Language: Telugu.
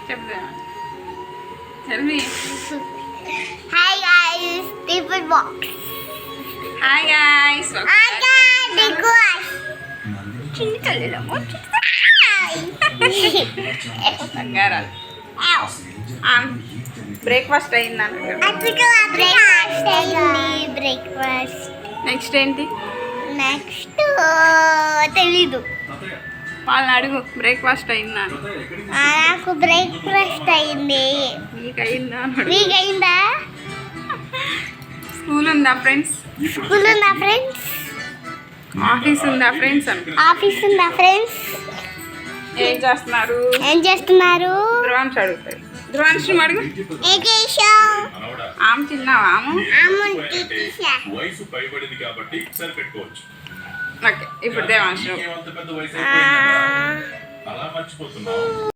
చెప్తా చెల్వి. Hi guys, tiffin box. Hi guys, చిన్న చెల్లెలమ్మ బంగారాలు. బ్రేక్ఫాస్ట్ అయిందని. బ్రేక్ఫాస్ట్ నెక్స్ట్ ఏంటి? నెక్స్ట్ తెలీదు. వాళ్ళని అడుగు బ్రేక్ఫాస్ట్ అయిందా? నాకు బ్రేక్ఫాస్ట్ అయింది. మీకు అయిందా? మీకు అయిందా? స్కూల్ ఉందా ఫ్రెండ్స్? స్కూల్ ఉందా ఫ్రెండ్స్? ఆఫీస్ ఉందా ఫ్రెండ్స్? ఆఫీస్ ఉందా ఫ్రెండ్స్? ఏం చేస్తున్నారు? ఏం చేస్తున్నారు? ధ్రువాంశ్ అడుగుతారు. ధ్రువాంశ్ అడుగు. ఏం చేసావు? ఆమె తిన్నావా? వయసు పైబడింది కాబట్టి సరిపెట్టుకోవచ్చు. ఓకే, ఇప్పుడు దేవాంశ్ అలా మర్చిపోతున్నావు.